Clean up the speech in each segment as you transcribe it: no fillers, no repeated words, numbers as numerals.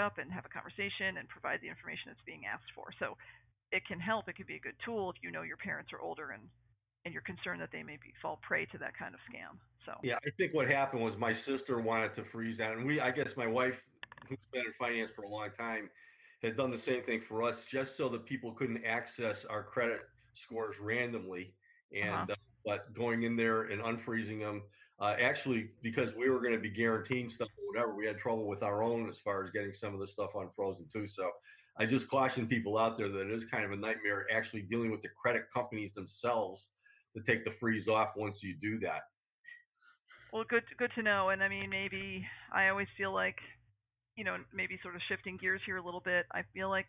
up and have a conversation and provide the information that's being asked for. So it can help. It could be a good tool if you know your parents are older and you're concerned that they may fall prey to that kind of scam. So Yeah, I think what happened was my sister wanted to freeze that, and I guess my wife, who's been in finance for a long time, had done the same thing for us, just so that people couldn't access our credit scores randomly. uh-huh. And but going in there and unfreezing them, actually, because we were going to be guaranteeing stuff or whatever, we had trouble with our own as far as getting some of the stuff unfrozen too. So I just caution people out there that it is kind of a nightmare actually dealing with the credit companies themselves to take the freeze off once you do that. Well, good to know. And I mean, maybe I always feel like, maybe sort of shifting gears here a little bit. I feel like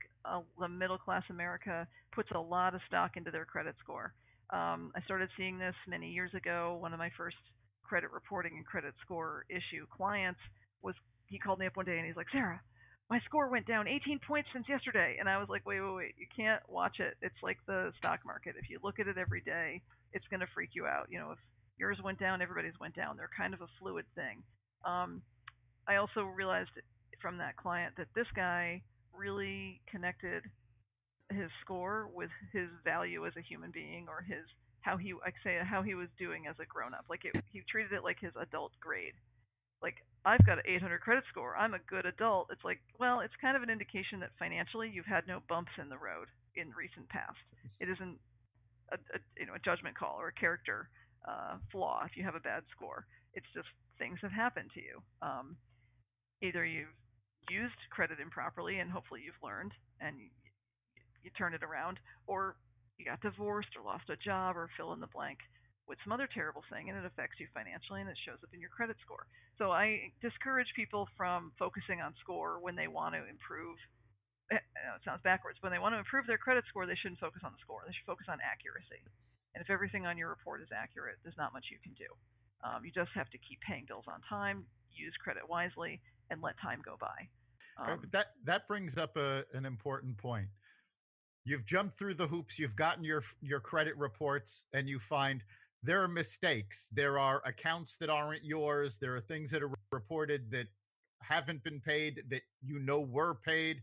the middle class America puts a lot of stock into their credit score. I started seeing this many years ago. One of my first credit reporting and credit score issue clients was, he called me up one day and he's like, Sarah, my score went down 18 points since yesterday. And I was like, wait, you can't watch it. It's like the stock market. If you look at it every day, it's going to freak you out. If yours went down, everybody's went down. They're kind of a fluid thing. I also realized from that client that this guy really connected his score with his value as a human being, or his how he was doing as a grown up. Like he treated it like his adult grade. Like, I've got an 800 credit score, I'm a good adult. It's like, well, it's kind of an indication that financially you've had no bumps in the road in recent past. It isn't a judgment call or a character flaw if you have a bad score. It's just things have happened to you. Either you've used credit improperly and hopefully you've learned and you turn it around, or you got divorced or lost a job or fill in the blank with some other terrible thing, and it affects you financially and it shows up in your credit score. So I discourage people from focusing on score when they want to improve. It sounds backwards. When they want to improve their credit score, they shouldn't focus on the score. They should focus on accuracy. And if everything on your report is accurate, there's not much you can do. You just have to keep paying bills on time, use credit wisely, and let time go by. But that brings up an important point. You've jumped through the hoops. You've gotten your credit reports, and you find there are mistakes. There are accounts that aren't yours. There are things that are reported that haven't been paid that were paid.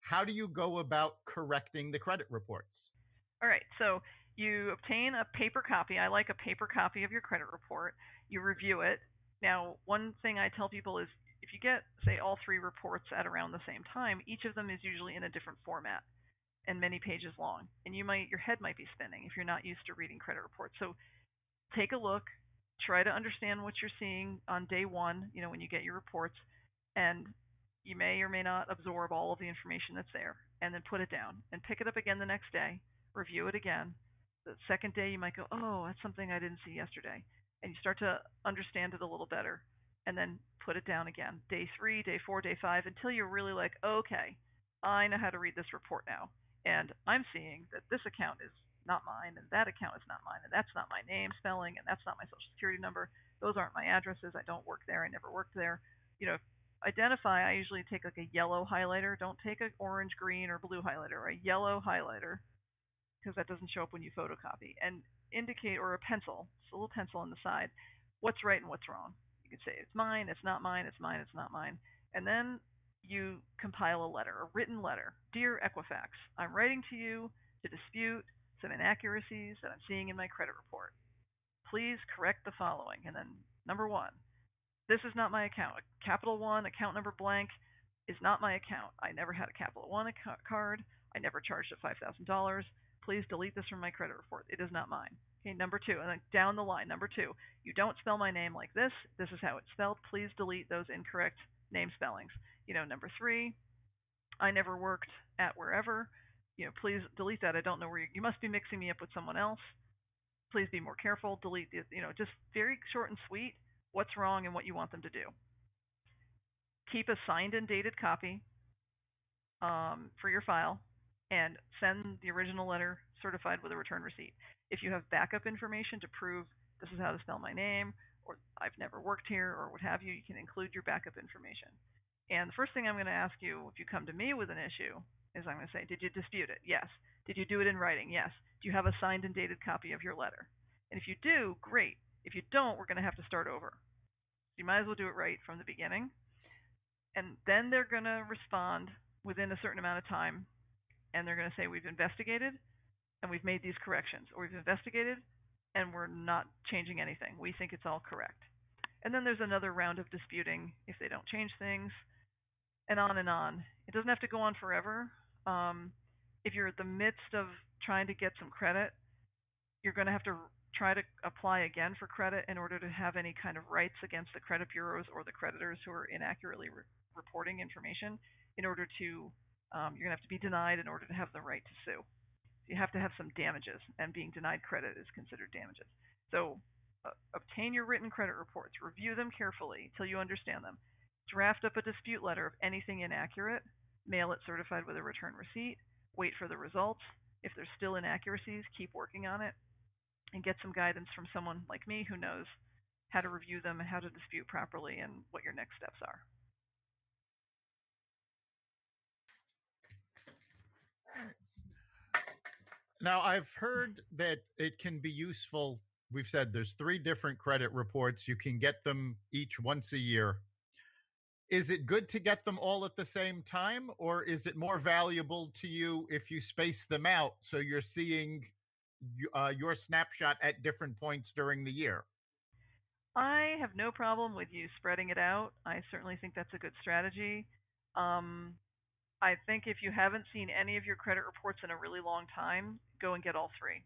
How do you go about correcting the credit reports? All right. So you obtain a paper copy. I like a paper copy of your credit report. You review it. Now, one thing I tell people is if you get, say, all three reports at around the same time, each of them is usually in a different format and many pages long. And your head might be spinning if you're not used to reading credit reports. So take a look, try to understand what you're seeing on day one, when you get your reports, and you may or may not absorb all of the information that's there, and then put it down and pick it up again the next day, review it again. The second day you might go, oh, that's something I didn't see yesterday. And you start to understand it a little better, and then put it down again. Day 3, day 4, day 5, until you're really like, okay, I know how to read this report now. And I'm seeing that this account is not mine, and that account is not mine, and that's not my name spelling, and that's not my social security number. Those aren't my addresses. I don't work there. I never worked there. Identify. I usually take like a yellow highlighter. Don't take an orange, green, or blue highlighter, or a yellow highlighter, because that doesn't show up when you photocopy. And indicate, or a pencil, just a little pencil on the side, what's right and what's wrong. You can say it's mine, it's not mine, it's mine, it's not mine. And then you compile a letter, a written letter. Dear Equifax, I'm writing to you to dispute some inaccuracies that I'm seeing in my credit report. Please correct the following. And then number 1, this is not my account. Capital One, account number blank, is not my account. I never had a Capital One card. I never charged it $5,000. Please delete this from my credit report. It is not mine. Okay, number 2, and then down the line, number 2, you don't spell my name like this. This is how it's spelled. Please delete those incorrect name spellings. Number 3, I never worked at wherever. Please delete that. I don't know where you must be mixing me up with someone else. Please be more careful. Delete the, just very short and sweet what's wrong and what you want them to do. Keep a signed and dated copy for your file, and send the original letter certified with a return receipt. If you have backup information to prove this is how to spell my name, or I've never worked here, or what have you, you can include your backup information. And the first thing I'm going to ask you if you come to me with an issue is I'm going to say, did you dispute it? Yes. Did you do it in writing? Yes. Do you have a signed and dated copy of your letter? And if you do, great. If you don't, we're going to have to start over. You might as well do it right from the beginning. And then they're going to respond within a certain amount of time, and they're going to say, we've investigated and we've made these corrections, or we've investigated and we're not changing anything. We think it's all correct. And then there's another round of disputing if they don't change things, and on and on. It doesn't have to go on forever. If you're at the midst of trying to get some credit, you're going to have to try to apply again for credit in order to have any kind of rights against the credit bureaus or the creditors who are inaccurately reporting information. In order to, you're going to have to be denied in order to have the right to sue. You have to have some damages, and being denied credit is considered damages. So obtain your written credit reports, review them carefully till you understand them, draft up a dispute letter of anything inaccurate, mail it certified with a return receipt, wait for the results. If there's still inaccuracies, keep working on it, and get some guidance from someone like me who knows how to review them and how to dispute properly and what your next steps are. Now, I've heard that it can be useful. We've said there's 3 different credit reports. You can get them each once a year. Is it good to get them all at the same time, or is it more valuable to you if you space them out so you're seeing your snapshot at different points during the year? I have no problem with you spreading it out. I certainly think that's a good strategy. I think if you haven't seen any of your credit reports in a really long time, go and get all 3.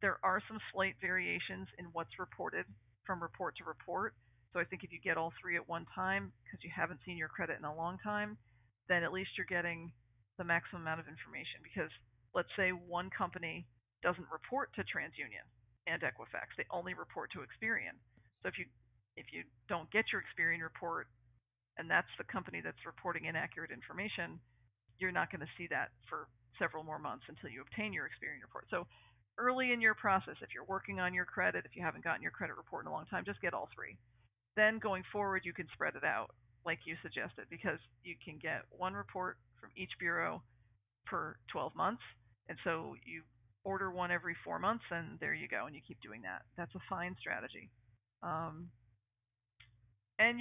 There are some slight variations in what's reported from report to report. So I think if you get all 3 at one time, because you haven't seen your credit in a long time, then at least you're getting the maximum amount of information. Because let's say one company doesn't report to TransUnion and Equifax; they only report to Experian. So if you don't get your Experian report, and that's the company that's reporting inaccurate information, you're not going to see that for several more months until you obtain your Experian report. So early in your process, if you're working on your credit, if you haven't gotten your credit report in a long time, just get all 3. Then going forward, you can spread it out like you suggested, because you can get one report from each bureau per 12 months. And so you order one every 4 months, and there you go, and you keep doing that. That's a fine strategy. And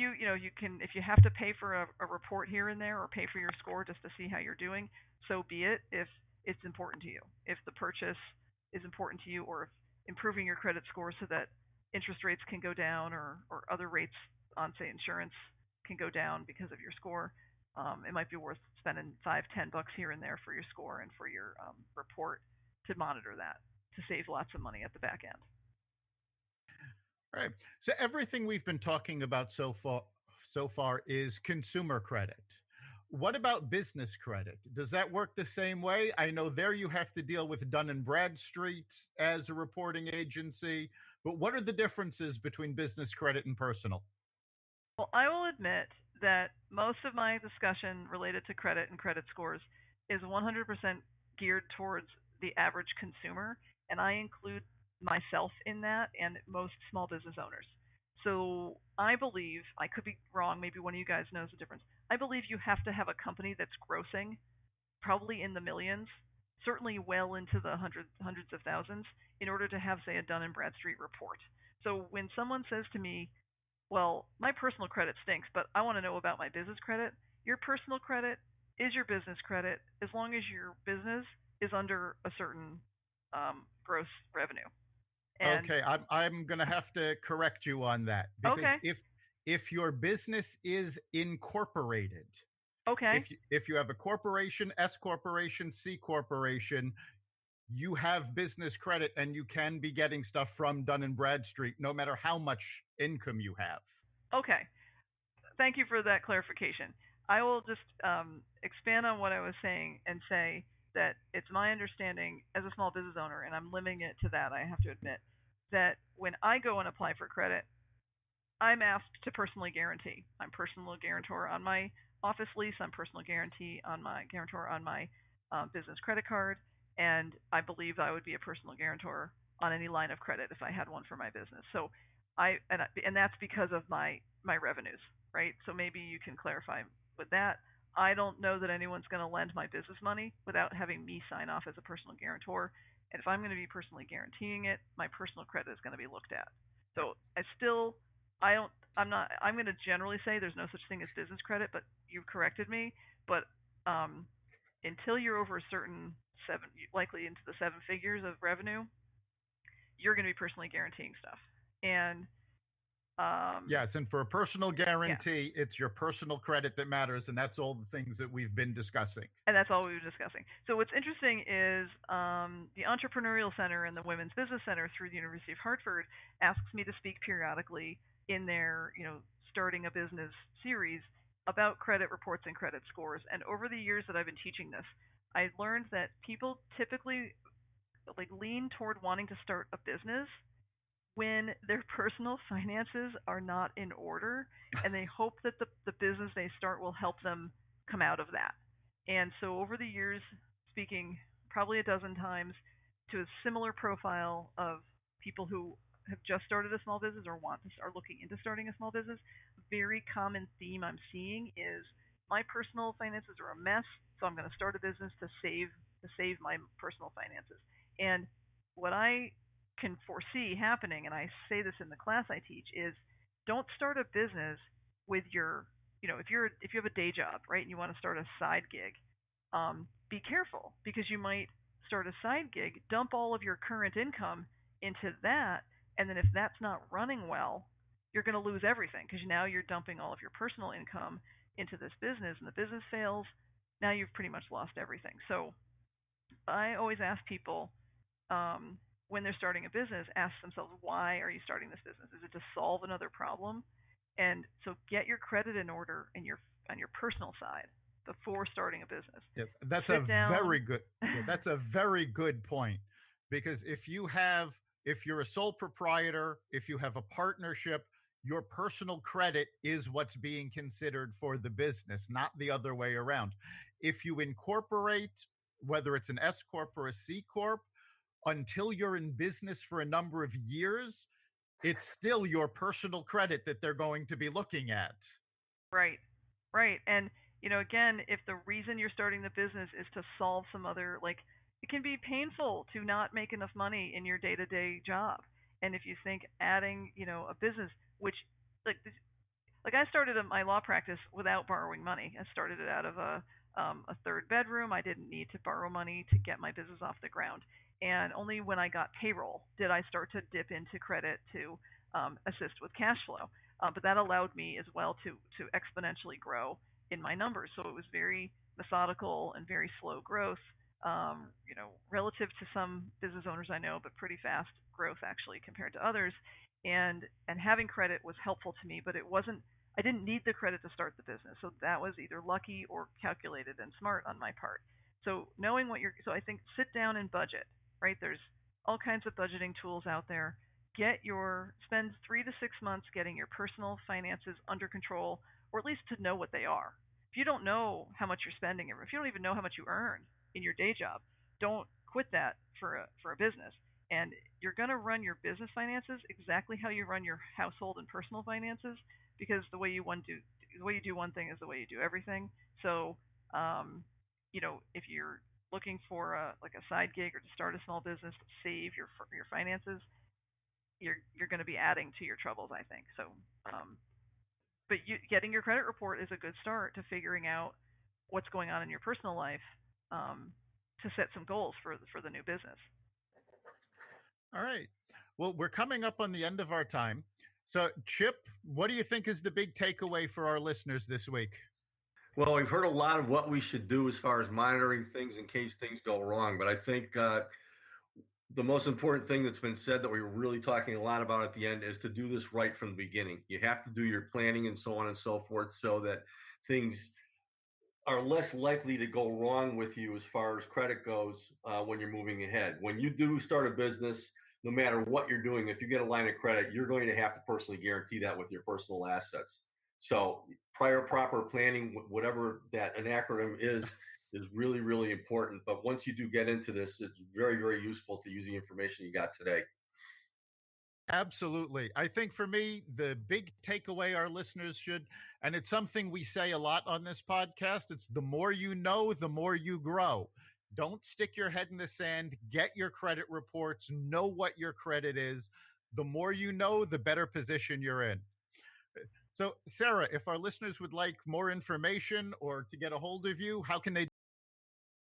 you can, if you have to pay for a report here and there, or pay for your score just to see how you're doing, so be it. If it's important to you, if the purchase is important to you, or if improving your credit score so that interest rates can go down, or other rates on, say, insurance can go down because of your score, it might be worth spending $5-10 here and there for your score and for your report to monitor that, to save lots of money at the back end. Right. So everything we've been talking about so far is consumer credit. What about business credit? Does that work the same way? I know there you have to deal with Dun & Bradstreet as a reporting agency, but what are the differences between business credit and personal? Well, I will admit that most of my discussion related to credit and credit scores is 100% geared towards the average consumer, and I include myself in that, and most small business owners. So I believe, I could be wrong, maybe one of you guys knows the difference. I believe you have to have a company that's grossing probably in the millions, certainly well into the hundreds of thousands, in order to have, say, a Dun & Bradstreet report. So when someone says to me, well, my personal credit stinks, but I want to know about my business credit, your personal credit is your business credit as long as your business is under a certain gross revenue. And okay, I'm going to have to correct you on that, because okay. if your business is incorporated, okay, if you have a corporation, S corporation, C corporation, you have business credit and you can be getting stuff from Dun & Bradstreet no matter how much income you have. Okay. Thank you for that clarification. I will just expand on what I was saying and say that it's my understanding as a small business owner, and I'm limiting it to that, I have to admit, that when I go and apply for credit, I'm asked to personally guarantee. I'm personal guarantor on my office lease. I'm personal guarantor on my business credit card, and I believe I would be a personal guarantor on any line of credit if I had one for my business. So and that's because of my revenues, right? So maybe you can clarify with that. I don't know that anyone's going to lend my business money without having me sign off as a personal guarantor. And if I'm going to be personally guaranteeing it, my personal credit is going to be looked at. So I I'm going to generally say there's no such thing as business credit, but you've corrected me. But um, until you're over a certain likely into the seven figures of revenue, you're going to be personally guaranteeing stuff. And yes, and for a personal yeah, guarantee, it's your personal credit that matters, and that's all the things that we've been discussing. and that's all we were discussing. So what's interesting is the Entrepreneurial Center and the Women's Business Center through the University of Hartford asks me to speak periodically in their, starting a business series about credit reports and credit scores. And over the years that I've been teaching this, I learned that people typically lean toward wanting to start a business when their personal finances are not in order, and they hope that the business they start will help them come out of that. And so over the years, speaking probably a dozen times to a similar profile of people who have just started a small business or are looking into starting a small business, a very common theme I'm seeing is my personal finances are a mess, so I'm going to start a business to save my personal finances. And what I can foresee happening, and I say this in the class I teach, is don't start a business with your, if you have a day job, right, and you want to start a side gig, be careful because you might start a side gig, dump all of your current income into that, and then if that's not running well, you're going to lose everything because now you're dumping all of your personal income into this business, and the business fails. Now you've pretty much lost everything. So I always ask people, when they're starting a business, ask themselves, why are you starting this business? Is it to solve another problem? And so get your credit in order on your personal side before starting a business. Yes, that's Sit a down. very good. Yeah, that's a very good point, because if you're a sole proprietor, if you have a partnership, your personal credit is what's being considered for the business, not the other way around. If you incorporate, whether it's an S corp or a C corp, until you're in business for a number of years, it's still your personal credit that they're going to be looking at. Right, right. And, again, if the reason you're starting the business is to solve some other, it can be painful to not make enough money in your day to day job. And if you think adding, a business, which, like, I started my law practice without borrowing money. I started it out of a third bedroom. I didn't need to borrow money to get my business off the ground. And only when I got payroll did I start to dip into credit to assist with cash flow. But that allowed me as well to exponentially grow in my numbers. So it was very methodical and very slow growth, relative to some business owners I know, but pretty fast growth actually compared to others. And having credit was helpful to me, but it wasn't. I didn't need the credit to start the business, so that was either lucky or calculated and smart on my part. So knowing so I think sit down and budget, right? There's all kinds of budgeting tools out there. Spend 3 to 6 months getting your personal finances under control, or at least to know what they are. If you don't know how much you're spending, or if you don't even know how much you earn in your day job, don't quit that for a business. And you're going to run your business finances exactly how you run your household and personal finances, because the way you do one thing is the way you do everything. So, if you're looking for a side gig or to start a small business to save your finances, you're going to be adding to your troubles, I think. So, but getting your credit report is a good start to figuring out what's going on in your personal life, to set some goals for the new business. All right. Well, we're coming up on the end of our time. So, Chip, what do you think is the big takeaway for our listeners this week? Well, we've heard a lot of what we should do as far as monitoring things in case things go wrong. But I think the most important thing that's been said that we were really talking a lot about at the end is to do this right from the beginning. You have to do your planning and so on and so forth so that things are less likely to go wrong with you as far as credit goes when you're moving ahead. When you do start a business, no matter what you're doing, if you get a line of credit, you're going to have to personally guarantee that with your personal assets. So proper planning, whatever that an acronym is really, really important. But once you do get into this, it's very, very useful to use the information you got today. Absolutely. I think for me, the big takeaway our listeners should, and it's something we say a lot on this podcast, it's the more you know, the more you grow. Don't stick your head in the sand. Get your credit reports. Know what your credit is. The more you know, the better position you're in. So, Sarah, if our listeners would like more information or to get a hold of you, how can they